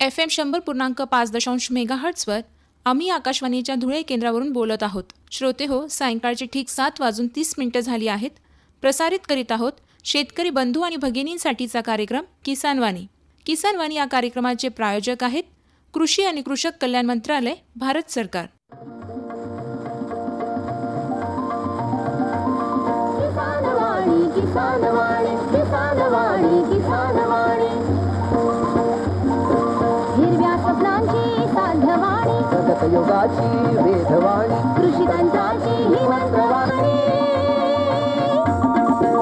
FM 100.5 मेगाहर्ट्झवर आम्ही आकाशवाणीच्या धुळे केंद्रावरून बोलत आहोत. श्रोते हो, सायंकाळची ठीक 7:30 झाली आहेत. प्रसारित करीत आहोत शेतकरी बंधू आणि भगिनींसाठीचा कार्यक्रम किसानवाणी. किसानवाणी या कार्यक्रमाचे प्रायोजक आहेत कृषी आणि कृषक कल्याण मंत्रालय, भारत सरकार. हिरव्या स्वप्नांची साध्यवाणी, प्रगतयुगाची वेधवाणी, कृषी तंत्राची ही मंत्रवाणी.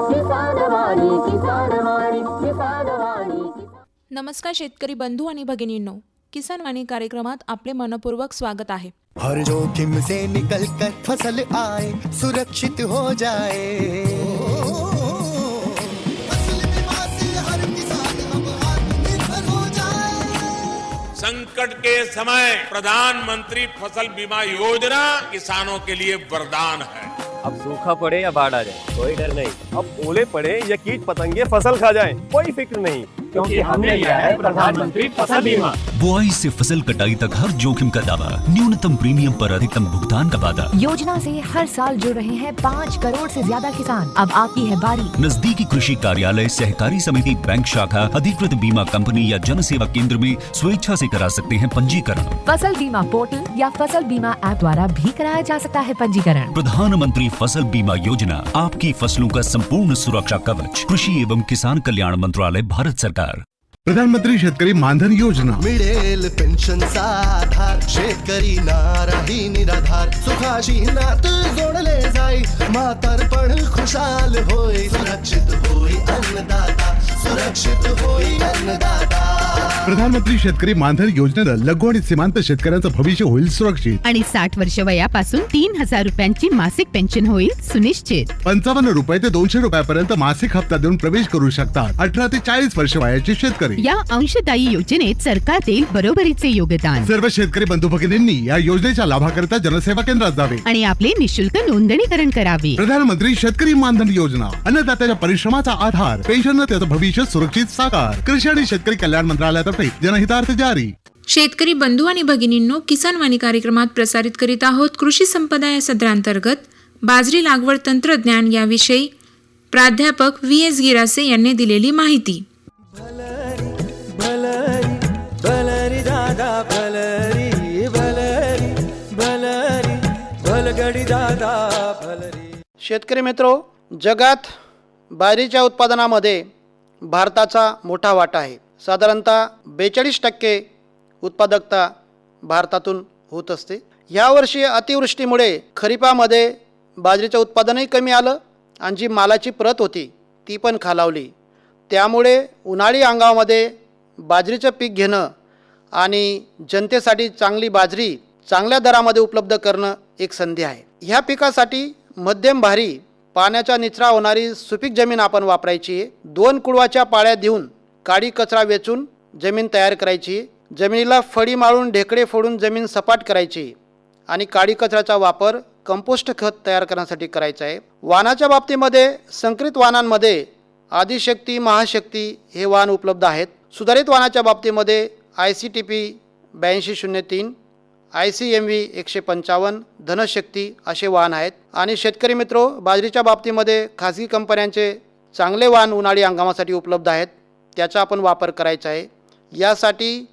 किसानवाणी, किसानवाणी, किसानवाणी. नमस्कार शेतकरी बंधू आणि भगिनींनो, किसानवाणी कार्यक्रमात आपले मनपूर्वक स्वागत आहे. हर जोखिम से निकल कर फसल आए, सुरक्षित हो जाए. फसल बीमा से हर किसान अब आत्मनिर्भर हो जाए. संकट के समय प्रधानमंत्री फसल बीमा योजना किसानों के लिए वरदान है. अब सूखा पड़े या बाढ़ आ जाए कोई डर नहीं. अब ओले पड़े या कीट पतंगे फसल खा जाए कोई फिक्र नहीं, क्योंकि हमने लिया है प्रधानमंत्री फसल बीमा. बुआई से फसल कटाई तक हर जोखिम का दावा, न्यूनतम प्रीमियम पर अधिकतम भुगतान का वादा. योजना से हर साल जुड़ रहे हैं 5 करोड़ से ज्यादा किसान. अब आपकी है बारी. नजदीकी कृषि कार्यालय, सहकारी समिति, बैंक शाखा, अधिकृत बीमा कंपनी या जन सेवा केंद्र में स्वेच्छा से करा सकते हैं पंजीकरण. फसल बीमा पोर्टल या फसल बीमा ऐप द्वारा भी कराया जा सकता है पंजीकरण. प्रधानमंत्री फसल बीमा योजना, आपकी फसलों का संपूर्ण सुरक्षा कवच. कृषि एवं किसान कल्याण मंत्रालय, भारत सरकार. प्रधानमंत्री शेतकरी मानधन योजना. मिळेल पेन्शनचा आधार, शेतकरी नाराही निराधार. सुखाशी नात जोडले जाई, म्हातारपण खुशाल होई. सुरक्षित होई अन्नदाता, सुरक्षित होई अन्नदाता. प्रधानमंत्री शेतकरी मानधन योजनेनं लघु आणि सीमांत शेतकऱ्यांचं भविष्य होईल सुरक्षित. आणि 60 वर्ष वयापासून 3,000 रुपयांची मासिक पेन्शन होईल सुनिश्चित. 55 रुपये ते 200 रुपयापर्यंत मासिक हप्ता देऊन प्रवेश करू शकतात 18 ते 40 वर्ष वयाचे शेतकरी. या अंशदायी योजनेत सरकार देईल बरोबरीचे योगदान. सर्व शेतकरी बंधू भगिनींनी या योजनेच्या लाभाकरिता जनसेवा केंद्रात जावे आणि आपले निशुल्क नोंदणीकरण करावे. प्रधानमंत्री शेतकरी मानधन योजना, अन्नदात्याच्या परिश्रमाचा आधार, पेन्शननं त्याचं भविष्य सुरक्षित साकार. कृषी आणि शेतकरी कल्याण मंत्रालयातर्फे जनहितार्थ जारी. शेतकरी बंधू आणि भगिनींनो, किसानवाणी कार्यक्रमात प्रसारित करीत आहोत कृषी संपदा या सदरांतर्गत बाजरी लागवड तंत्रज्ञान याविषयी प्राध्यापक VS गिरासे यांनी दिलेली माहिती. भलरी दादा भलरी भलरी भलरी भलगडी दादा भलरी. शेतकरी मित्रो, जगात बाजरीच्या उत्पादनामध्ये भारताचा मोठा वाटा आहे. साधारणतः 42% उत्पादकता भारतातून होत असते. यावर्षी अतिवृष्टीमुळे खरीपामध्ये बाजरीचं उत्पादनही कमी आलं आणि जी मालाची प्रत होती ती पण खालावली. त्यामुळे उन्हाळी हंगामामध्ये बाजरीचं पीक घेणं आणि जनतेसाठी चांगली बाजरी चांगल्या दरामध्ये उपलब्ध करणं एक संधी आहे. ह्या पिकासाठी मध्यम भारी पाण्याचा निचरा होणारी सुपीक जमीन आपण वापरायची आहे. 2 कुळवाच्या पाळ्या देऊन काडी कचरा वेचून जमीन तयार करायची. जमिनीला फळी मारून ढेकळे फोडून जमीन सपाट करायची आणि काडी कचऱ्याचा वापर कंपोस्ट खत तयार करण्यासाठी करायचा आहे. वाणाच्या बाबतीमध्ये संकरित वाणांमध्ये आदिशक्ती, महाशक्ती हे वाण उपलब्ध आहेत. सुधारित वाणाच्या बाबतीमध्ये ICTP 8203, ICMV 155, धनशक्ती असे वाण आहेत. आणि शेतकरी मित्रो, बाजरीच्या बाबतीमध्ये खाजगी कंपन्यांचे चांगले वाण उन्हाळी हंगामासाठी उपलब्ध आहेत. त्याचा आपण वापर करायचा आहे. यासाठी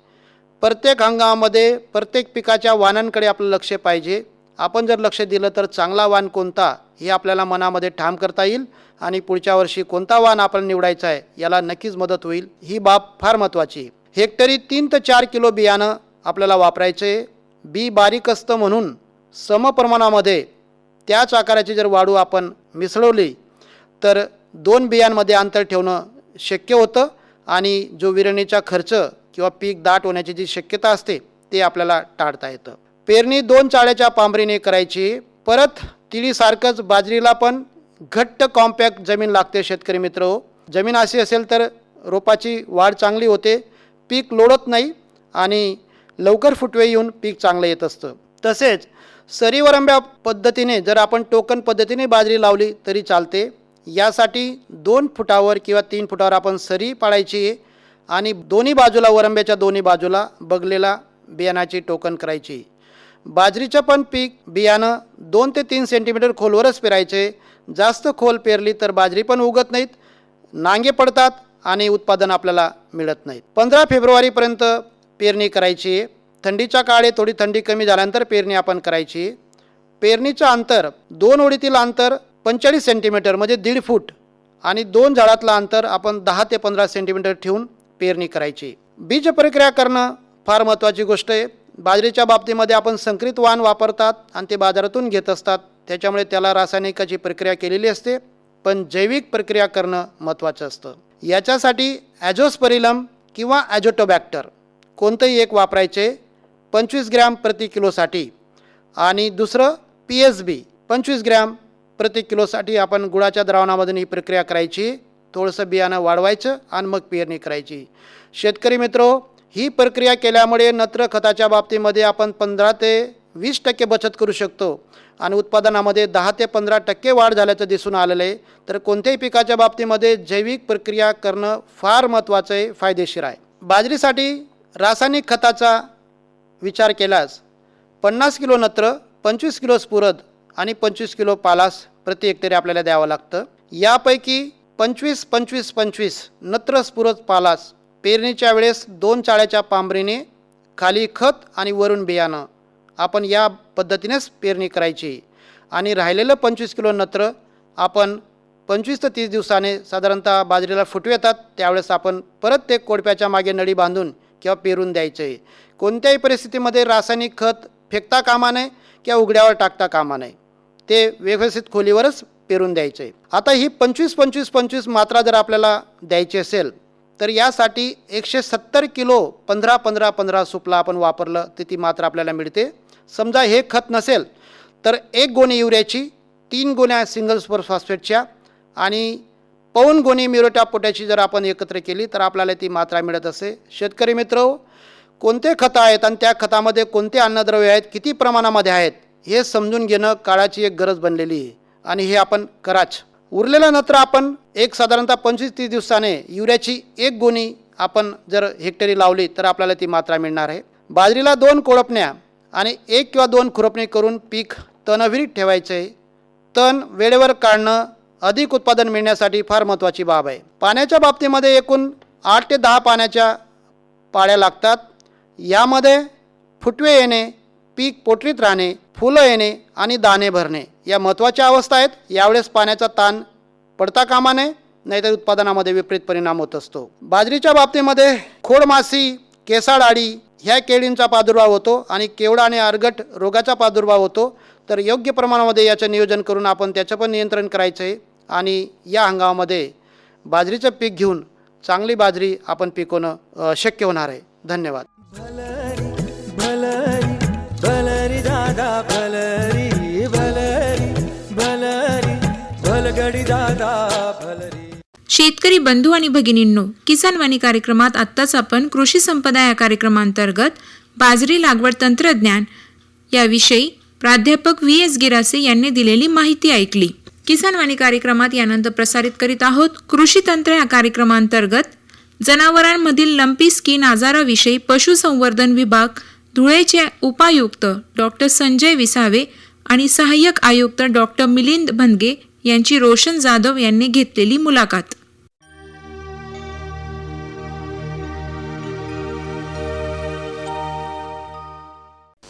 प्रत्येक हंगामामध्ये प्रत्येक पिकाच्या वाणांकडे आपलं लक्ष पाहिजे. आपण जर लक्ष दिलं तर चांगला वाण कोणता हे आपल्याला मनामध्ये ठाम करता येईल आणि पुढच्या वर्षी कोणता वाण आपण निवडायचा आहे याला नक्कीच मदत होईल. ही बाब फार महत्त्वाची आहे. हेक्टरी 3 ते 4 किलो बियाणं आपल्याला वापरायचे. बी बारीक असतं म्हणून समप्रमाणामध्ये त्याच आकाराची जर वाढू आपण मिसळवली तर 2 बियांमध्ये अंतर ठेवणं शक्य होतं आणि जो विरणीचा खर्च किंवा पीक दाट होण्याची जी शक्यता असते ते आपल्याला टाळता येतं. पेरणी 2 चाळ्याच्या पांबरीने करायची. परत तिळीसारखंच बाजरीला पण घट्ट कॉम्पॅक्ट जमीन लागते. शेतकरी मित्र, जमीन अशी असेल तर रोपाची वाढ चांगली होते, पीक लोळत नाही आणि लवकर फुटवे येऊन पीक चांगलं येत असतं. तसेच सरीवरंब्या पद्धतीने जर आपण टोकन पद्धतीने बाजरी लावली तरी चालते. यासाठी 2 फुटावर किंवा 3 फुटावर आपण सरी पाडायची आणि दोन्ही बाजूला वरंब्याच्या दोन्ही बाजूला बगलेला बियाणाची टोकन करायची. बाजरीचं पण पीक बियाणं 2 ते 3 सेंटीमीटर खोलवरच पेरायचे. जास्त खोल पेरली तर बाजरी पण उगत नाहीत, नांगे पडतात आणि उत्पादन आपल्याला मिळत नाहीत. 15 फेब्रुवारीपर्यंत पेरणी करायची. थंडीच्या काळी थोडी थंडी कमी झाल्यानंतर पेरणी आपण करायची. पेरणीचं अंतर 2 ओळीतील अंतर 45 सेंटीमीटर म्हणजे 1.5 फूट आणि 2 झाडातलं अंतर आपण 10 ते 15 सेंटीमीटर ठेवून पेरणी करायची. बीज प्रक्रिया करणं फार महत्त्वाची गोष्ट आहे. बाजरीच्या बाबतीमध्ये आपण संकरित वाण वापरतात आणि ते बाजारातून घेत असतात, त्याच्यामुळे त्याला रासायनिकाची प्रक्रिया केलेली असते, पण जैविक प्रक्रिया करणं महत्त्वाचं असतं. याच्यासाठी ॲझोस्परिलम किंवा ॲझोटोबॅक्टर कोणतंही एक वापरायचे 25 ग्रॅम प्रति किलोसाठी आणि दुसरं PSB 25 ग्रॅम प्रति किलोसाठी आपण गुळाच्या द्रावणामधून ही प्रक्रिया करायची. थोडंसं बियाणं वाढवायचं आणि मग पेरणी करायची. शेतकरी मित्रो, ही प्रक्रिया केल्यामुळे नत्र खताच्या बाबतीमध्ये आपण 15 ते 20% बचत करू शकतो आणि उत्पादनामध्ये 10 ते 15% वाढ झाल्याचं दिसून आलेलं आहे. तर कोणत्याही पिकाच्या बाबतीमध्ये जैविक प्रक्रिया करणं फार महत्त्वाचं आहे, फायदेशीर आहे. बाजरीसाठी रासायनिक खताचा विचार केल्यास 50 किलो नत्र, 25 किलो स्फुरद आणि 25 किलो पालास प्रति हेक्टरी आपल्याला द्यावं लागतं. यापैकी 25-25-25 नत्र स्फुरद पालास पेरणीच्या वेळेस 2 चाळ्याच्या पांबरीने खाली खत आणि वरून बियाणं आपण या पद्धतीनेच पेरणी करायची आणि राहिलेलं 25 किलो नत्र आपण 25 ते 30 दिवसाने साधारणतः बाजरीला फुटवे येतात त्यावेळेस आपण परत ते कोडप्याच्या मागे नळी बांधून किंवा पेरून द्यायचे. कोणत्याही परिस्थितीमध्ये रासायनिक खत फेकता कामा नये किंवा उघड्यावर टाकता कामा नये, ते व्यवस्थित खोलीवरच पेरून द्यायचे. आता ही 25-25-25 मात्रा जर आपल्याला द्यायची असेल तर यासाठी 170 किलो 15-15-15 सुपला आपण वापरलं तर ती मात्रा आपल्याला मिळते. समजा हे खत नसेल तर 1 गोणी युरियाची, 3 गोण्या सिंगल सुपर फॉस्फेटच्या आणि पाऊण गोणी म्युरेट पोटॅशची जर आपण एकत्र केली तर आपल्याला ती मात्रा मिळत असते. शेतकरी मित्र, कोणते खतं आहेत आणि त्या खतामध्ये कोणते अन्नद्रव्य आहेत, किती प्रमाणामध्ये आहेत हे समजून घेणं काळाची एक गरज बनलेली आहे आणि हे आपण कराच. उरलेलं नत्र आपण एक साधारणतः 25-30 दिवसाने युरियाची 1 गोणी आपण जर हेक्टरी लावली तर आपल्याला ती मात्रा मिळणार आहे. बाजरीला 2 कोळपण्या आणि 1 किंवा 2 खुरपणी करून पीक तणविरीत ठेवायचे. तण वेळेवर काढणं अधिक उत्पादन मिळण्यासाठी फार महत्त्वाची बाब आहे. पाण्याच्या बाबतीमध्ये एकूण 8 ते 10 पाण्याच्या पाळ्या लागतात. यामध्ये फुटवे येणे, पीक पोटरीत राहणे, फुलं येणे आणि दाणे भरणे या महत्त्वाच्या अवस्था आहेत. यावेळेस पाण्याचा ताण पडता कामा नये, नाहीतर उत्पादनामध्ये विपरीत परिणाम होत असतो. बाजरीच्या बाबतीमध्ये खोडमासी, केसाळ आळी ह्या केळींचा प्रादुर्भाव होतो आणि केवडा आणि आरगट रोगाचा प्रादुर्भाव होतो. तर योग्य प्रमाणामध्ये याचं नियोजन करून आपण त्याचं पण नियंत्रण करायचं आहे आणि या हंगामामध्ये बाजरीचं पीक घेऊन चांगली बाजरी आपण पिकवणं शक्य होणार आहे. धन्यवाद. भलरी दादा भलरी भलरी भलरी भलगडी दादा भलरी. शेतकरी बंधू आणि भगिनींनो, किसान वाणी कार्यक्रमात आत्ताच आपण कृषी संपदा या कार्यक्रमांतर्गत बाजरी लागवड तंत्रज्ञान याविषयी प्राध्यापक VS गिरासे यांनी दिलेली माहिती ऐकली. किसान वाणी कार्यक्रमात यानंतर प्रसारित करीत आहोत कृषी तंत्र या कार्यक्रमांतर्गत जनावरांमधील लंपी स्किन आजाराविषयी पशुसंवर्धन विभाग धुळेचे उपायुक्त डॉक्टर संजय विसावे आणि सहाय्यक आयुक्त डॉक्टर मिलिंद भनगे यांची रोशन जाधव यांनी घेतलेली मुलाखत.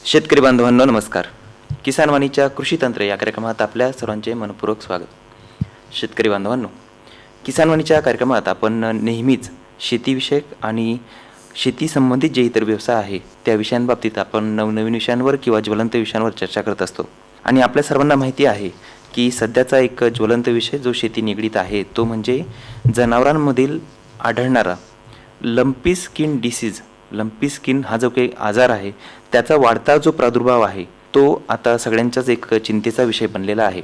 शेतकरी बांधवांनो नमस्कार. किसान वाणीच्या कृषी तंत्र या कार्यक्रमात आपल्या सर्वांचे मनपूर्वक स्वागत. शेतकरी बांधवांनो, किसान वाणीच्या कार्यक्रमात आपण नेहमीच शेतीविषयक आणि शेती संबंधित जे इतर व्यवसाय आहे त्या विषयांबाबतीत आपण नवनवीन विषयांवर किंवा ज्वलंत विषयांवर चर्चा करत असतो. आणि आपल्या सर्वांना माहिती आहे की सध्याचा एक ज्वलंत विषय जो शेती निगडीत आहे तो म्हणजे जनावरांमधील आढळणारा lumpy skin disease. Lumpy skin हा जो काही आजार आहे त्याचा वाढता जो प्रादुर्भाव आहे तो आता सगळ्यांचाच एक चिंतेचा विषय बनलेला आहे.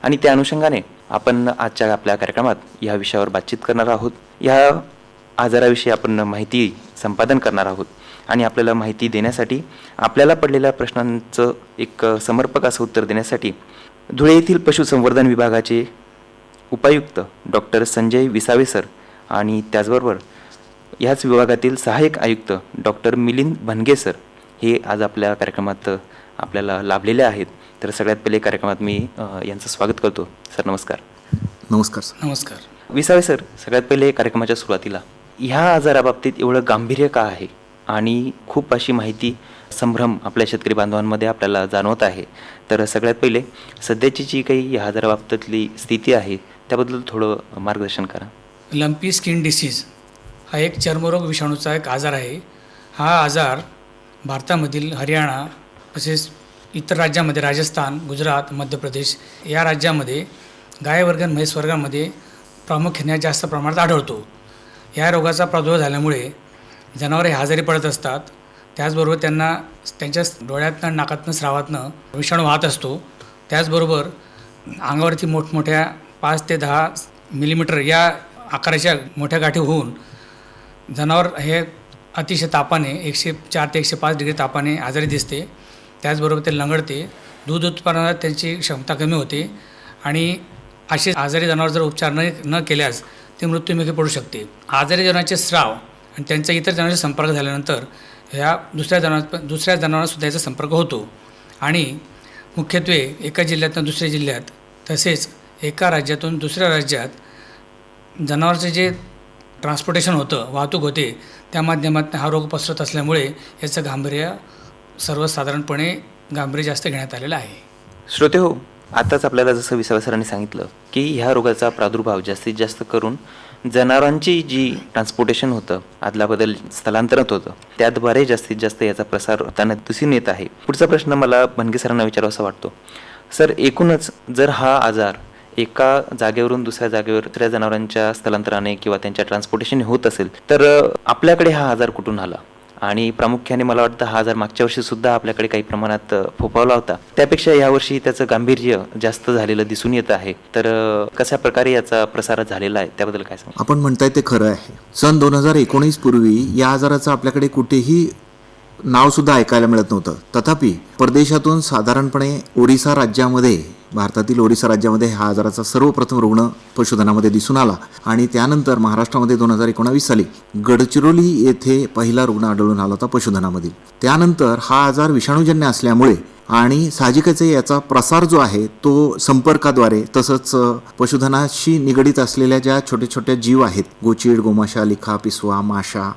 आणि त्या अनुषंगाने आपण आजच्या आपल्या कार्यक्रमात या विषयावर बातचीत करणार आहोत. या आजाराविषयी आपण माहिती संपादन करणार आहोत आणि आपल्याला माहिती देण्यासाठी, आपल्याला पडलेल्या प्रश्नांचं एक समर्पक असं उत्तर देण्यासाठी धुळे येथील पशुसंवर्धन विभागाचे उपायुक्त डॉक्टर संजय विसावे सर आणि त्याचबरोबर ह्याच विभागातील सहाय्यक आयुक्त डॉक्टर मिलिंद भनगे सर हे आज आपल्या कार्यक्रमात आपल्याला लाभलेले आहेत. तर सगळ्यात पहिले कार्यक्रमात मी यांचं स्वागत करतो. सर नमस्कार. नमस्कार सर. नमस्कार. विसावे सर, सगळ्यात पहिले कार्यक्रमाच्या सुरुवातीला ह्या आजाराबाबतीत एवढं गांभीर्य का आहे आणि खूप अशी माहिती संभ्रम आपल्या शेतकरी बांधवांमध्ये आपल्याला जाणवत आहे. तर सगळ्यात पहिले सध्याची जी काही ह्या आजाराबाबतीतली स्थिती आहे त्याबद्दल थोडं मार्गदर्शन करा. लंपी स्किन डिसीज हा एक चर्मरोग विषाणूचा एक आजार आहे. हा आजार भारतामधील हरियाणा तसेच इतर राज्यामध्ये राजस्थान, गुजरात, मध्य प्रदेश या राज्यामध्ये गायवर्ग आणि म्हैस वर्गामध्ये प्रामुख्याने जास्त प्रमाणात आढळतो. या रोगाचा प्रादुर्भाव झाल्यामुळे जनावरे आजारी पडत असतात. त्याचबरोबर त्यांना त्यांच्या डोळ्यातनं, नाकातनं, स्रावातनं विषाणू वाहत असतो. त्याचबरोबर अंगावरती मोठमोठ्या 5 ते 10 मिलीमीटर या आकाराच्या मोठ्या गाठी होऊन जनावर हे अतिशय तापाने 104 ते 105 डिग्री तापाने आजारी दिसते. त्याचबरोबर ते लंगडते. दूध उत्पादनात त्यांची क्षमता कमी होते आणि असे आजारी जनावर जर उपचार न केल्यास ते मृत्युमुखी पडू शकते. आजारी जनावरांचे स्राव आणि त्यांचा इतर जनावरांशी संपर्क झाल्यानंतर ह्या दुसऱ्या जनावरांसुद्धा याचा संपर्क होतो आणि मुख्यत्वे एका जिल्ह्यातून दुसऱ्या जिल्ह्यात तसेच एका राज्यातून दुसऱ्या राज्यात जनावरांचे जे ट्रान्सपोर्टेशन होतं, वाहतूक होते, त्या माध्यमातून हा रोग पसरत असल्यामुळे याचं गांभीर्य सर्वसाधारणपणे गांभीर्य जास्त घेण्यात आलेलं आहे. श्रोते हो, आताच आपल्याला जसं विसावे सरांनी सांगितलं की ह्या रोगाचा प्रादुर्भाव जास्तीत जास्त करून जनावरांची जी ट्रान्सपोर्टेशन होतं, आदलाबदल स्थलांतरित होतं, त्याद्वारे जास्तीत जास्त याचा प्रसार होताना दिसून येत आहे. पुढचा प्रश्न मला भनगे सरांना विचारावासा वाटतो. सर, एकूणच जर हा आजार एका जागेवरून दुसऱ्या जागेवर दुसऱ्या जनावरांच्या स्थलांतराने किंवा त्यांच्या ट्रान्सपोर्टेशन होत असेल तर आपल्याकडे हा आजार कुठून आला? आणि प्रामुख्याने मला वाटतं हा आजार मागच्या वर्षीसुद्धा आपल्याकडे काही प्रमाणात फोफावला होता, त्यापेक्षा यावर्षी त्याचं गांभीर्य जास्त झालेलं दिसून येत आहे. तर कशा प्रकारे याचा प्रसार झालेला आहे त्याबद्दल काय सांगा? आपण म्हणताय ते खरं आहे. सन 2019 पूर्वी या आजाराचं आपल्याकडे कुठेही नावसुद्धा ऐकायला मिळत नव्हतं. तथापि परदेशातून साधारणपणे ओरिसा राज्यामध्ये, भारतातील ओरिसा राज्यामध्ये हा आजाराचा सर्वप्रथम रुग्ण पशुधनामध्ये दिसून आला आणि त्यानंतर महाराष्ट्रामध्ये 2019 साली गडचिरोली येथे पहिला रुग्ण आढळून आला होता पशुधनामधील. त्यानंतर हा आजार विषाणूजन्य असल्यामुळे आणि साहजिकच याचा प्रसार जो आहे तो संपर्काद्वारे, तसंच पशुधनाशी निगडीत असलेल्या ज्या छोटे छोट्या जीव आहेत, गोचीड, गोमाशा, लिखा, पिसवा, माशा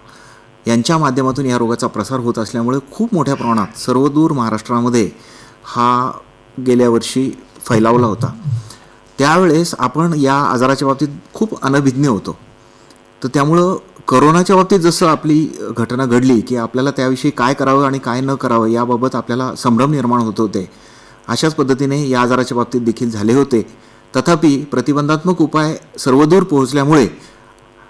यांच्या माध्यमातून या रोगाचा प्रसार होत असल्यामुळे खूप मोठ्या प्रमाणात सर्वदूर महाराष्ट्रामध्ये हा गेल्या वर्षी फैलावला होता. त्यावेळेस आपण या आजाराच्या बाबतीत खूप अनभिज्ञ होतो. तर त्यामुळं करोनाच्या बाबतीत जसं आपली घटना घडली की आपल्याला त्याविषयी काय करावं आणि काय न करावं याबाबत आपल्याला संभ्रम निर्माण होत होते, अशाच पद्धतीने या आजाराच्या बाबतीत देखील झाले होते. तथापि प्रतिबंधात्मक उपाय सर्वदूर पोहोचल्यामुळे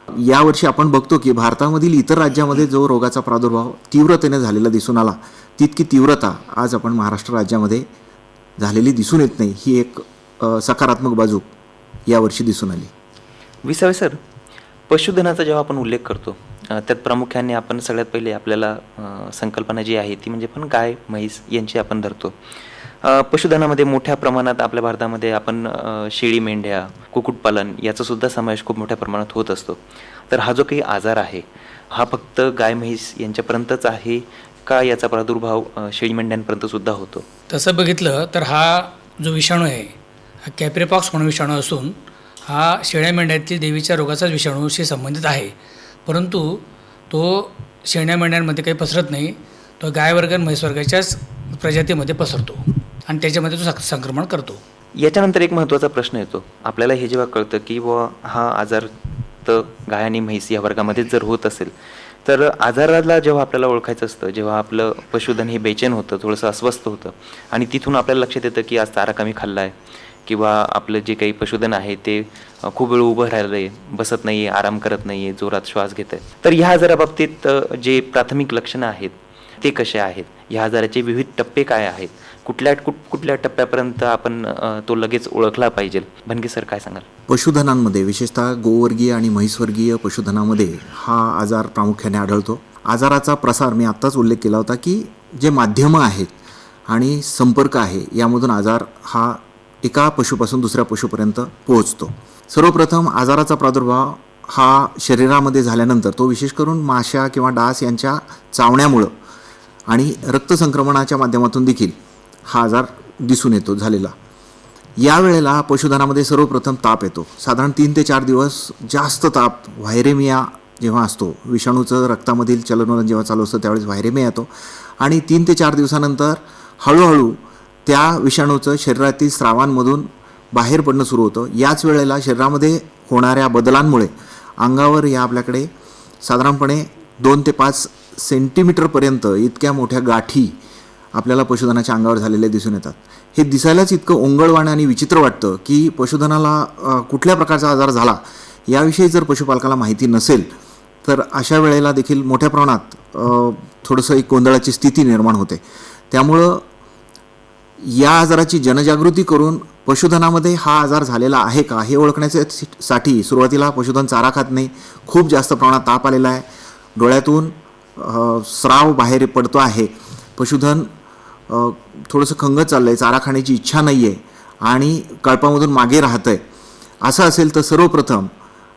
यावर्षी आपण बघतो की भारतामधील इतर राज्यामध्ये जो रोगाचा प्रादुर्भाव तीव्रतेने झालेला दिसून आला, तितकी तीव्रता आज आपण महाराष्ट्र राज्यामध्ये झालेली दिसून येत नाही. ही एक सकारात्मक बाजू यावर्षी दिसून आली. विसावे सर, पशुधनाचा जेव्हा आपण उल्लेख करतो त्यात प्रामुख्याने आपण सगळ्यात पहिले आपल्याला संकल्पना जी आहे ती म्हणजे पण गाय, म्हैस यांची आपण धरतो. पशुधनामध्ये मोठ्या प्रमाणात आपल्या भारतामध्ये आपण शेळी, मेंढ्या, कुक्कुटपालन याचासुद्धा समावेश खूप मोठ्या प्रमाणात होत असतो. तर हा जो काही आजार आहे हा फक्त गाय, म्हैस यांच्यापर्यंतच आहे का याचा प्रादुर्भाव शेळी, मेंढ्यांपर्यंत सुद्धा होतो? तसं बघितलं तर हा जो विषाणू आहे हा कॅप्रेपॉक्स म्हणून विषाणू असून हा शेळ्या मेंढ्यातील देवीच्या रोगाचाच विषाणूशी संबंधित आहे. परंतु तो शेळ्या मेंढ्यांमध्ये काही पसरत नाही. तो गायवर्ग आणि म्हैसवर्गाच्याच प्रजातीमध्ये पसरतो आणि त्याच्यामध्ये तो संक्रमण करतो. याच्यानंतर एक महत्त्वाचा प्रश्न येतो आपल्याला. हे जेव्हा कळतं की हा आजार तर गाय आणि म्हैस या वर्गामध्येच जर होत असेल तर आजाराला जेव्हा आपल्याला ओळखायचं असतं, जेव्हा आपलं पशुधन हे बेचैन होतं, थोडंसं अस्वस्थ होतं आणि तिथून आपल्याला लक्षात येतं की आज चारा कमी खाल्ला आहे किंवा आपलं जे काही पशुधन आहे ते खूप वेळ उभं राहिलं आहे, बसत नाही आहे, आराम करत नाही आहे, जोरात श्वास घेत आहे, तर ह्या आजाराबाबतीत जे प्राथमिक लक्षणं आहेत ते कसे आहेत? ह्या आजाराचे विविध टप्पे काय आहेत? कुठल्या टप्प्यापर्यंत आपण तो लगेच ओळखला पाहिजे? भनगे सर काय सांगाल? पशुधनांमध्ये विशेषतः गोवर्गीय आणि म्हैसवर्गीय पशुधनामध्ये हा आजार प्रामुख्याने आढळतो. आजाराचा प्रसार मी आत्ताच उल्लेख केला होता की जे माध्यमं आहेत आणि संपर्क आहे यामधून आजार हा एका पशुपासून दुसऱ्या पशुपर्यंत पोहोचतो. सर्वप्रथम आजाराचा प्रादुर्भाव हा शरीरामध्ये झाल्यानंतर तो विशेष करून माशा किंवा डास यांच्या चावण्यामुळं आणि रक्तसंक्रमणाच्या माध्यमातून देखील हा आजार दिसून येतो झालेला. यावेळेला पशुधनामध्ये सर्वप्रथम ताप येतो. साधारण 3 ते 4 दिवस जास्त ताप, व्हायरेमिया जेव्हा असतो, विषाणूचं रक्तामधील चलनवलन जेव्हा चालू असतं त्यावेळेस व्हायरेमिया येतो आणि 3 ते 4 दिवसानंतर हळूहळू त्या विषाणूचं शरीरातील स्रावांमधून बाहेर पडणं सुरू होतं. याच वेळेला शरीरामध्ये होणाऱ्या बदलांमुळे अंगावर या आपल्याकडे साधारणपणे 2 ते 5 सेंटीमीटरपर्यंत इतक्या मोठ्या गाठी आपल्याला पशुधनाच्या अंगावर झालेल्या दिसून येतात. हे दिसायलाच इतकं ओंगळवाणं आणि विचित्र वाटतं की पशुधनाला कुठल्या प्रकारचा आजार झाला याविषयी जर पशुपालकाला माहिती नसेल तर अशा वेळेला देखील मोठ्या प्रमाणात थोडंसं एक गोंधळाची स्थिती निर्माण होते. त्यामुळं या आजाराची जनजागृती करून पशुधनामध्ये हा आजार झालेला आहे का हे ओळखण्यासाठी सुरुवातीला पशुधन चारा खात नाही, खूप जास्त प्रमाणात ताप आलेला आहे, डोळ्यातून स्राव बाहेर पडतो आहे, पशुधन थोडंसं खंगत चाललं आहे, चारा खाण्याची इच्छा नाही आहे आणि कळपामधून मागे राहतं आहे, असं असेल तर सर्वप्रथम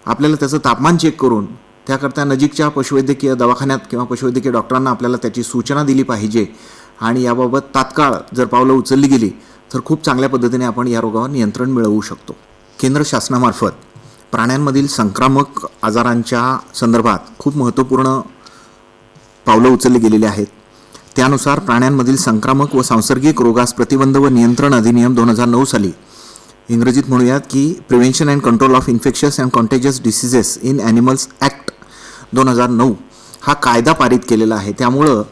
आपल्याला त्याचं तापमान चेक करून त्याकरता नजीकच्या पशुवैद्यकीय दवाखान्यात किंवा पशुवैद्यकीय डॉक्टरांना आपल्याला त्याची सूचना दिली पाहिजे आणि याबाबत तात्काळ जर पावलं उचलली गेली तर खूप चांगल्या पद्धतीने आपण या रोगावर नियंत्रण मिळवू शकतो. केंद्र शासनामार्फत प्राण्यांमधील संक्रामक आजारांच्या संदर्भात खूप महत्त्वपूर्ण पावलं उचलली गेलेली आहेत. त्यानुसार प्राण्यांमधील संक्रामक व सांसर्गिक रोगास प्रतिबंध व नियंत्रण अधिनियम 2009 साली, इंग्रजीत म्हणूयात की prevention and control of infectious and contagious diseases in animals act 2009 हा कायदा पारित केलेला आहे. त्यामुळं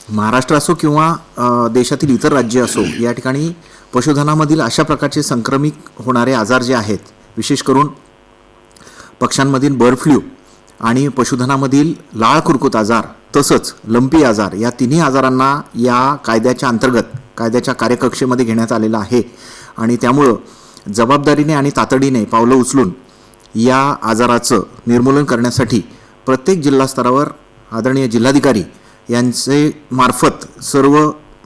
महाराष्ट्र असो किंवा देशातील इतर राज्य असो, या ठिकाणी पशुधनामधील अशा प्रकारचे संक्रमित होणारे आजार जे आहेत, विशेष करून पक्ष्यांमधील बर्ड फ्लू आणि पशुधनामधील लाळ खुरकूत आजार तसंच लंपी आजार, या तिन्ही आजारांना या कायद्याच्या अंतर्गत कायद्याच्या कार्यकक्षेमध्ये घेण्यात आलेलं आहे आणि त्यामुळं जबाबदारीने आणि तातडीने पावलं उचलून या आजाराचं निर्मूलन करण्यासाठी प्रत्येक जिल्हा स्तरावर आदरणीय जिल्हाधिकारी यांचे मार्फत सर्व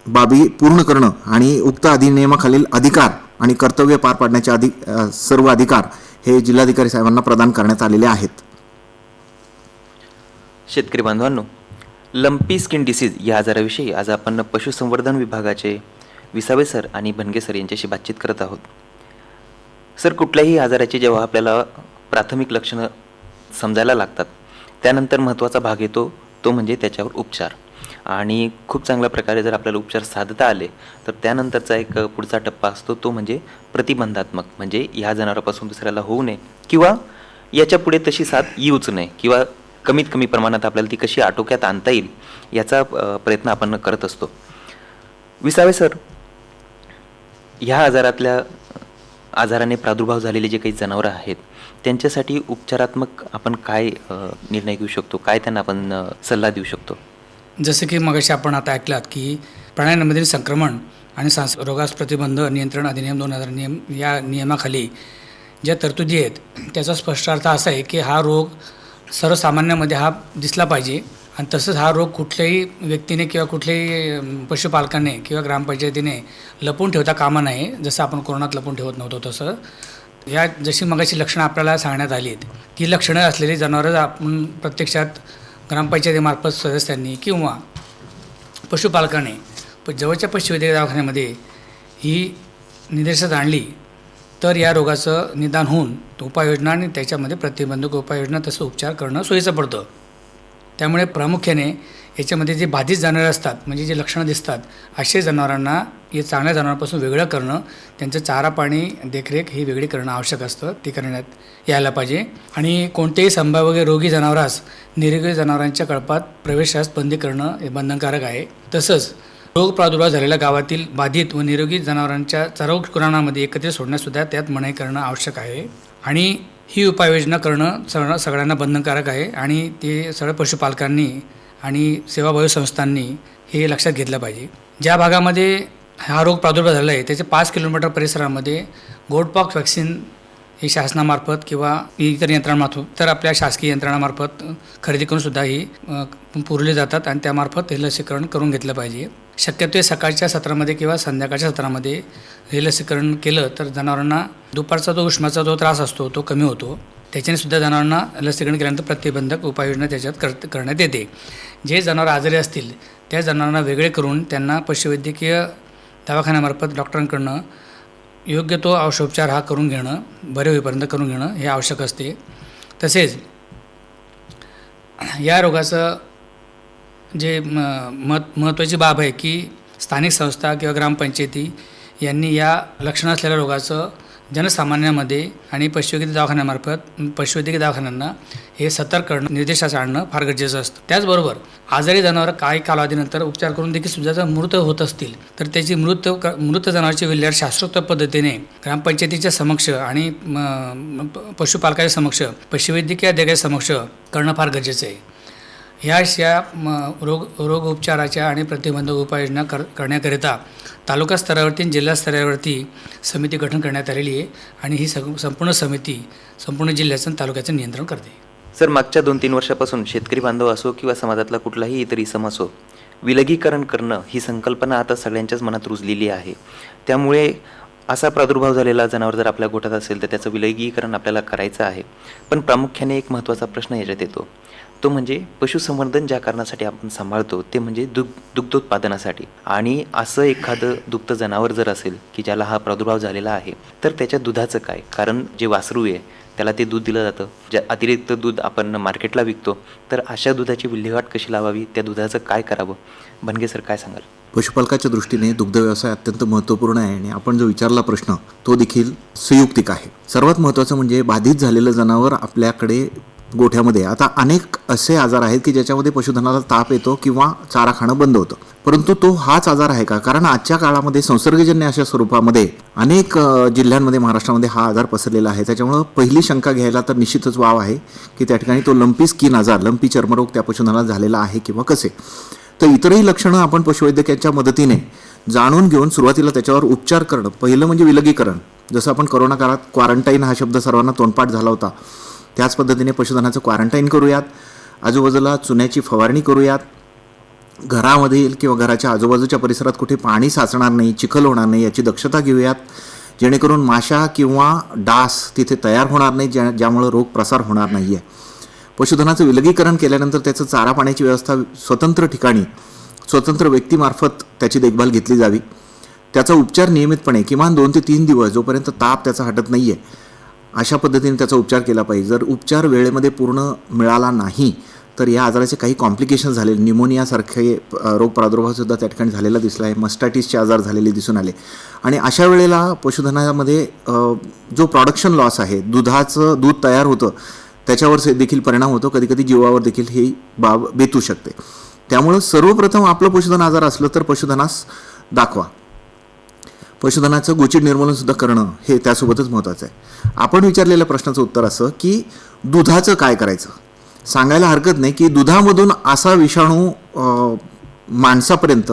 बाबी पूर्ण करणं आणि उक्त अधिनियमाखालील अधिकार आणि कर्तव्य पार पाडण्याचे सर्व अधिकार हे जिल्हाधिकारी साहेबांना प्रदान करण्यात आलेले आहेत. शेतकरी बांधवांनो, लंपी स्किन डिसीज या आजाराविषयी आज आपण पशुसंवर्धन विभागाचे विसावे सर आणि भनगे सर यांच्याशी बातचीत करत आहोत. सर, कुठल्याही आजाराची जेव्हा आपल्याला प्राथमिक लक्षणं समजायला लागतात त्यानंतर महत्त्वाचा भाग येतो तो म्हणजे त्याच्यावर उपचार. आणि खूप चांगल्या प्रकारे जर आपल्याला उपचार साधता आले तर त्यानंतरचा एक पुढचा टप्पा असतो तो म्हणजे प्रतिबंधात्मक, म्हणजे ह्या जनावरापासून दुसऱ्याला होऊ नये किंवा याच्या पुढे तशी साथ येऊच नये किंवा कमीत कमी प्रमाणात आपल्याला ती कशी आटोक्यात आणता येईल याचा प्रयत्न आपण करत असतो. विसावे सर, ह्या आजाराने प्रादुर्भाव झालेले जे काही जनावरं आहेत त्यांच्यासाठी उपचारात्मक आपण काय निर्णय घेऊ शकतो, काय त्यांना आपण सल्ला देऊ शकतो? जसं की मगाशी आपण आता ऐकलात की प्राण्यांमधील संक्रमण आणि रोगास प्रतिबंध नियंत्रण अधिनियम 2000 या नियमाखाली ज्या तरतुदी आहेत त्याचा स्पष्ट अर्थ असा आहे की हा रोग सर्वसामान्यामध्ये हा दिसला पाहिजे आणि तसंच हा रोग कुठल्याही व्यक्तीने किंवा कुठल्याही पशुपालकाने किंवा ग्रामपंचायतीने लपवून ठेवता कामा नये. जसं आपण कोरोनात लपवून ठेवत नव्हतो तसं या जशी मगाची लक्षणं आपल्याला सांगण्यात आली आहेत ती लक्षणं असलेली जनावरं आपण प्रत्यक्षात ग्रामपंचायतीमार्फत सदस्यांनी किंवा पशुपालकाने जवळच्या पशुवैद्यकीय दवाखान्यामध्ये ही निदर्शनास आणली तर या रोगाचं निदान होऊन उपाययोजना आणि त्याच्यामध्ये प्रतिबंधक उपाययोजना तसं उपचार करणं सोयीचं पडतं. त्यामुळे प्रामुख्याने याच्यामध्ये जे बाधित जनावरे असतात म्हणजे जे लक्षणं दिसतात असे जनावरांना हे चांगल्या जनावरांपासून वेगळं करणं, त्यांचं चारा पाणी देखरेख ही वेगळी करणं आवश्यक असतं, ते करण्यात यायला पाहिजे. आणि कोणतेही संभाव्य रोगी जनावरास निरोगी जनावरांच्या कळपात प्रवेशास बंदी करणं हे बंधनकारक आहे. तसंच रोग प्रादुर्भाव झालेल्या गावातील बाधित व निरोगी जनावरांच्या चराऊ कुरणामध्ये एकत्रित सोडण्यासुद्धा त्यात मनाई करणं आवश्यक आहे. आणि ही उपाययोजना करणं सगळ्यांना बंधनकारक आहे आणि ते सगळ्या पशुपालकांनी आणि सेवाभावी संस्थांनी हे लक्षात घेतलं पाहिजे. ज्या भागामध्ये हा रोग प्रादुर्भाव झाला आहे त्याचे 5 किलोमीटर परिसरामध्ये गोटपॉक्स वॅक्सिन ही शासनामार्फत किंवा इतर यंत्रणामार्फत तर आपल्या शासकीय यंत्रणामार्फत खरेदी करूनसुद्धा ही पुरवली जातात आणि त्यामार्फत हे लसीकरण करून घेतलं पाहिजे. शक्यतो सकाळच्या सत्रामध्ये किंवा संध्याकाळच्या सत्रामध्ये हे लसीकरण केलं तर जनावरांना दुपारचा जो उष्माचा जो त्रास असतो तो कमी होतो. त्याच्याने सुद्धा जनावरांना लसीकरण केल्यानंतर प्रतिबंधक उपाययोजना त्याच्यात करण्यात येते. जे जनावर आजारी असतील त्या जनावरांना वेगळे करून त्यांना पशुवैद्यकीय दवाखान्यामार्फत डॉक्टरांकडनं योग्य तो औषधोपचार हा करून घेणं, बरे होईपर्यंत करून घेणं हे आवश्यक असते. तसेच या रोगाचं जे महत्त्वाची बाब आहे की स्थानिक संस्था किंवा ग्रामपंचायती यांनी या लक्षणं असलेल्या रोगाचं जनसामान्यामध्ये आणि पशुवैद्यकीय दवाखान्यांना हे सतर्क करणं, निर्देशास आणणं फार गरजेचं असतं. त्याचबरोबर आजारी जनावरं काही कालावधीनंतर उपचार करून देखील सुद्धा जर मृत होत असतील तर त्याची मृत जनावरांची विल्हेवाट शास्त्रोक्त पद्धतीने ग्रामपंचायतीच्या समक्ष आणि पशुपालकाच्या समक्ष, पशुवैद्यकीय अधिकाऱ्याच्या समक्ष करणं फार गरजेचं आहे. ह्या रोगोपचाराच्या आणि प्रतिबंधक उपाययोजना करण्याकरिता तालुका स्तरावरती आणि जिल्हा स्तरावरती समिती गठन करण्यात आलेली आहे आणि ही संपूर्ण समिती संपूर्ण जिल्ह्याचं आणि तालुक्याचं नियंत्रण करते. सर, मागच्या 2-3 वर्षापासून शेतकरी बांधव असो किंवा समाजातला कुठलाही इतर इसम असो, विलगीकरण करणं ही संकल्पना आता सगळ्यांच्याच मनात रुजलेली आहे. त्यामुळे असा प्रादुर्भाव झालेला जनावर जर आपल्या गोठ्यात असेल तर त्याचं विलगीकरण आपल्याला करायचं आहे. पण प्रामुख्याने एक महत्त्वाचा प्रश्न याच्यात येतो, तो म्हणजे पशुसंवर्धन ज्या कारणासाठी आपण सांभाळतो ते म्हणजे दुग्धोत्पादनासाठी. आणि असं एखादं दुग्ध जनावर जर असेल की ज्याला हा प्रादुर्भाव झालेला आहे तर त्याच्या दुधाचं काय? कारण जे वासरू आहे त्याला ते दूध दिलं जातं, जे अतिरिक्त दूध आपण मार्केटला विकतो, तर अशा दुधाची विल्हेवाट कशी लावावी, त्या दुधाचं काय करावं? भनगे सर, काय सांगाल? पशुपालकाच्या दृष्टीने दुग्ध व्यवसाय अत्यंत महत्त्वपूर्ण आहे आणि आपण जो विचारला प्रश्न तो देखील संयुक्तिक आहे. सर्वात महत्त्वाचं म्हणजे बाधित झालेलं जनावर आपल्याकडे गोठ्यामध्ये, आता अनेक असे आजार आहेत की ज्याच्यामध्ये पशुधनाला ताप येतो किंवा चारा खाणं बंद होतं, परंतु तो हाच आजार आहे का? कारण आजच्या काळामध्ये संसर्गजन्य अशा स्वरूपामध्ये अनेक जिल्ह्यांमध्ये महाराष्ट्रामध्ये हा आजार पसरलेला आहे. त्याच्यामुळं पहिली शंका घ्यायला तर निश्चितच वाव आहे की त्या ठिकाणी तो लंपी स्किन आजार, लंपी चर्मरोग त्या पशुधनाला झालेला आहे किंवा कसे. तर इतरही लक्षणं आपण पशुवैद्यकाच्या मदतीने जाणून घेऊन सुरुवातीला त्याच्यावर उपचार करणं. पहिलं म्हणजे विलगीकरण. जसं आपण कोरोना काळात क्वारंटाईन हा शब्द सर्वांना तोंडपाठ झाला होता, त्याच पद्धतीने पशुधनाचं क्वारंटाईन करूयात, आजूबाजूला चुन्याची फवारणी करूयात, घरामधील किंवा घराच्या आजूबाजूच्या परिसरात कुठे पाणी साचणार नाही, चिखल होणार नाही याची दक्षता घेऊयात, जेणेकरून माशा किंवा डास तिथे तयार होणार नाही, ज्यामुळं रोग प्रसार होणार नाही आहे. पशुधनाचं विलगीकरण केल्यानंतर त्याचं चारा पाण्याची व्यवस्था स्वतंत्र ठिकाणी स्वतंत्र व्यक्तीमार्फत त्याची देखभाल घेतली जावी. त्याचा उपचार नियमितपणे किमान 2 ते 3 दिवस जोपर्यंत ताप त्याचा हटत नाही आहे अशा पद्धतीने त्याचा उपचार केला पाहिजे. जर उपचार वेळेमध्ये पूर्ण मिळाला नाही तर या आजाराचे काही कॉम्प्लिकेशन झाले, न्यूमोनियासारखे रोग प्रादुर्भावसुद्धा त्या ठिकाणी झालेला दिसला आहे, मस्टायटिसचे आजार झालेले दिसून आले. आणि अशा वेळेला पशुधनामध्ये जो प्रोडक्शन लॉस आहे, दूध तयार होतं त्याच्यावर देखील परिणाम होतो, कधीकधी जीवावर देखील ही बाब बेतू शकते. त्यामुळं सर्वप्रथम आपलं पशुधन आजार असलं तर पशुधनास दाखवा. पशुधनाचं गोचिड निर्मूलनसुद्धा करणं हे त्यासोबतच महत्त्वाचं आहे. आपण विचारलेल्या प्रश्नाचं उत्तर असं की दुधाचं काय करायचं. सांगायला हरकत नाही की दुधामधून असा विषाणू माणसापर्यंत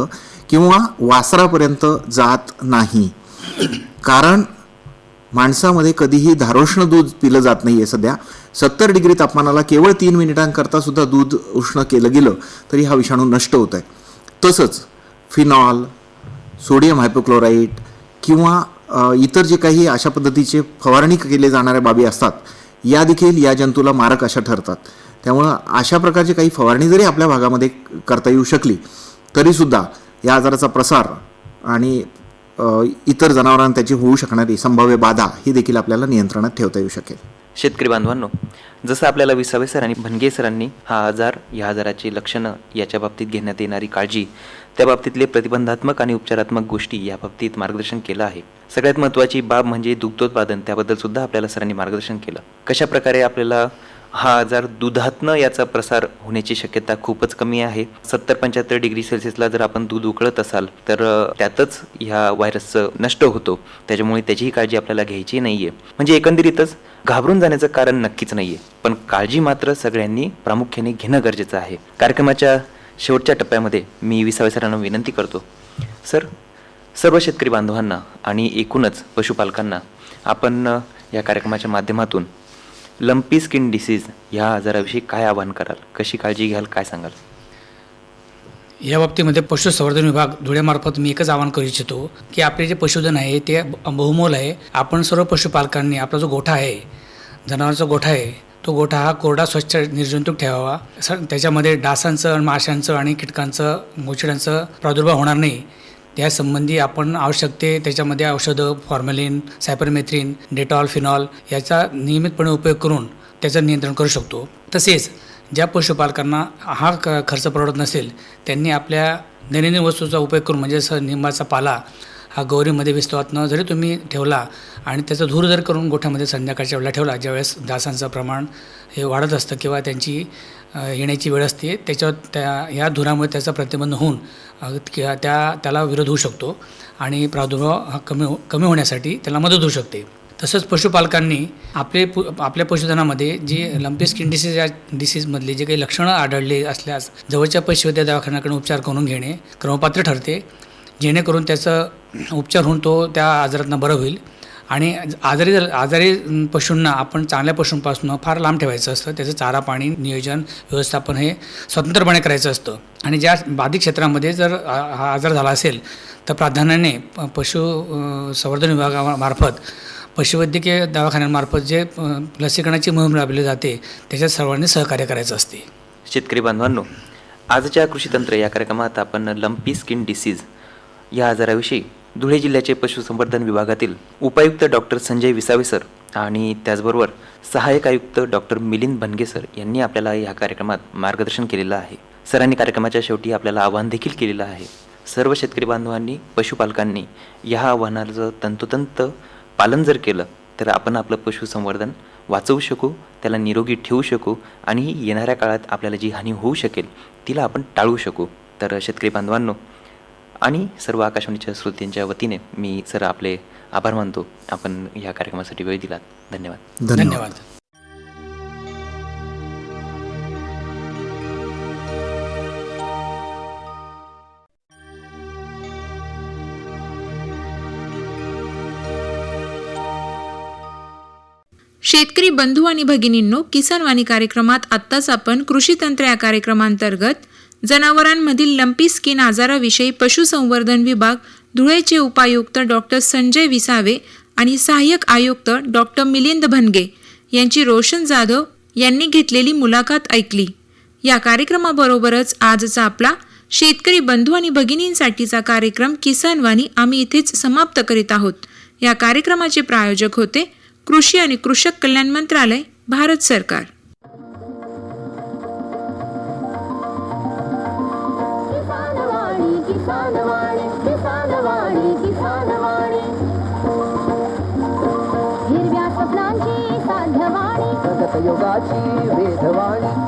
किंवा वासरापर्यंत जात नाही, कारण माणसामध्ये कधीही धारोष्ण दूध पिलं जात नाही आहे. सध्या 70 डिग्री तापमानाला केवळ 3 मिनिटांकरता सुद्धा दूध उष्ण केलं गेलं तरी हा विषाणू नष्ट होत आहे. तसंच फिनॉल, सोडियम हायपोक्लोराईट किंवा इतर जे काही अशा पद्धतीचे फवारणी केले जाणाऱ्या बाबी असतात या देखील या जंतूला मारक अशा ठरतात. त्यामुळं अशा प्रकारची काही फवारणी जरी आपल्या भागामध्ये करता येऊ शकली तरीसुद्धा या आजाराचा प्रसार आणि इतर जनावरांना त्याची होऊ शकणारी संभाव्य बाधा ही देखील आपल्याला नियंत्रणात ठेवता येऊ शकेल. शेतकरी बांधवांनो, जसं आपल्याला विसावे सर आणि भनगे सरांनी हा आजार, या आजाराची लक्षणं, याच्या बाबतीत घेण्यात येणारी काळजी, त्या बाबतीतले प्रतिबंधात्मक आणि उपचारात्मक गोष्टी या बाबतीत मार्गदर्शन केलं आहे. सगळ्यात महत्त्वाची बाब म्हणजे दुग्धोत्पादन, त्याबद्दल सुद्धा आपल्याला सरांनी मार्गदर्शन केलं. कशा प्रकारे आपल्याला हा आजार दुधातनं याचा प्रसार होण्याची शक्यता खूपच कमी आहे. 70-75 डिग्री सेल्सिअसला जर आपण दूध उकळत असाल तर त्यातच ह्या व्हायरसचं नष्ट होतो. त्याच्यामुळे त्याचीही काळजी आपल्याला घ्यायची नाही आहे. म्हणजे एकंदरीतच घाबरून जाण्याचं कारण नक्कीच नाही आहे, पण काळजी मात्र सगळ्यांनी प्रामुख्याने घेणं गरजेचं आहे. कार्यक्रमाच्या शेवटच्या टप्प्यामध्ये मी विसावे सरांना विनंती करतो, सर, सर्व शेतकरी बांधवांना आणि एकूणच पशुपालकांना आपण या कार्यक्रमाच्या माध्यमातून लंपी स्किन डिसीज ह्या आजाराविषयी काय आवाहन कराल, कशी काळजी घ्याल, काय सांगाल? या बाबतीमध्ये पशुसंवर्धन विभाग धुळ्यामार्फत मी एकच आवाहन करू इच्छितो की आपले जे पशुधन आहे ते बहुमोल आहे. आपण सर्व पशुपालकांनी आपला जो गोठा आहे जनावरांचा गोठा आहे तो गोठा हा कोरडा स्वच्छ निर्जंतुक ठेवावा. त्याच्यामध्ये डासांचं, माशांचं आणि कीटकांचं, गोचिडांचं प्रादुर्भाव होणार नाही यासंबंधी आपण आवश्यक ते त्याच्यामध्ये औषधं, फॉर्मॅलिन, सायपरमेथ्रिन, डेटॉल, फिनॉल याचा नियमितपणे उपयोग करून त्याचं नियंत्रण करू शकतो. तसेच ज्या पशुपालकांना हा खर्च परवडत नसेल त्यांनी आपल्या दैनंदिन वस्तूचा उपयोग करून म्हणजे जसं निंबाचा पाला हा गौरीमध्ये विस्तवातनं जरी तुम्ही ठेवला आणि त्याचा धूर जर करून गोठ्यामध्ये संध्याकाळच्या वेळेला ठेवला, ज्यावेळेस डासांचं प्रमाण हे वाढत असतं किंवा त्यांची येण्याची वेळ असते, त्याच्यावर या धुरामुळे त्याचा प्रतिबंध होऊन किंवा त्याला विरोध होऊ शकतो आणि प्रादुर्भाव हा कमी होण्यासाठी त्याला मदत होऊ शकते. तसंच पशुपालकांनी आपल्या पशुधनामध्ये जी लंपी स्किन डिसीजमधले जे काही लक्षणं आढळले असल्यास जवळच्या पशुवैद्य दवाखान्याकडून उपचार करून घेणे क्रमपात्र ठरते, जेणेकरून त्याचं उपचार होऊन तो त्या आजारातनं बरं होईल. आणि आजारी पशूंना आपण चांगल्या पशूंपासून फार लांब ठेवायचं असतं. त्याचं चारा पाणी नियोजन व्यवस्थापन हे स्वतंत्रपणे करायचं असतं. आणि ज्या बाधित क्षेत्रामध्ये जर हा आजार झाला असेल तर प्राधान्याने पशुसंवर्धन विभागामार्फत पशुवैद्यकीय दवाखान्यांमार्फत जे लसीकरणाची मोहीम राबवली जाते त्याच्यात सर्वांनी सहकार्य करायचं असते. शेतकरी बांधवांनो, आजच्या कृषीतंत्र या कार्यक्रमात आपण लंपी स्किन डिसीज या आजाराविषयी धुळे जिल्ह्याचे पशुसंवर्धन विभागातील उपायुक्त डॉक्टर संजय विसावे सर आणि त्याचबरोबर सहाय्यक आयुक्त डॉक्टर मिलिंद भनगे सर यांनी आपल्याला या कार्यक्रमात मार्गदर्शन केलेलं आहे. सरांनी कार्यक्रमाच्या शेवटी आपल्याला आवाहन देखील केलेलं आहे. सर्व शेतकरी बांधवांनी, पशुपालकांनी या आव्हानाचं तंतोतंत पालन जर केलं तर आपण आपलं पशुसंवर्धन वाचवू शकू, त्याला निरोगी ठेवू शकू आणि येणाऱ्या काळात आपल्याला जी हानी होऊ शकेल तिला आपण टाळू शकू. तर शेतकरी बांधवांनो आणि सर्व आकाशवाणीच्या श्रोत्यांच्या वतीने मी सर आपले आभार मानतो. आपण या कार्यक्रमासाठी वेळ दिलात. धन्यवाद. धन्यवाद. शेतकरी बंधू आणि भगिनींनो, किसान वाणी कार्यक्रमात आत्ताच आपण कृषी तंत्र या कार्यक्रमांतर्गत जनावरांमधील लंपी स्किन आजाराविषयी पशुसंवर्धन विभाग धुळेचे उपायुक्त डॉक्टर संजय विसावे आणि सहाय्यक आयुक्त डॉक्टर मिलिंद भनगे यांची रोशन जाधव यांनी घेतलेली मुलाखत ऐकली. या कार्यक्रमाबरोबरच आजचा आपला शेतकरी बंधू आणि भगिनींसाठीचा कार्यक्रम किसान वाणी आम्ही इथेच समाप्त करीत आहोत. या कार्यक्रमाचे प्रायोजक होते कृषी आणि कृषक कल्याण मंत्रालय, भारत सरकार. हिरव्या स्वप्नांची साध्यवाणी, प्रगत योगाची वेधवाणी,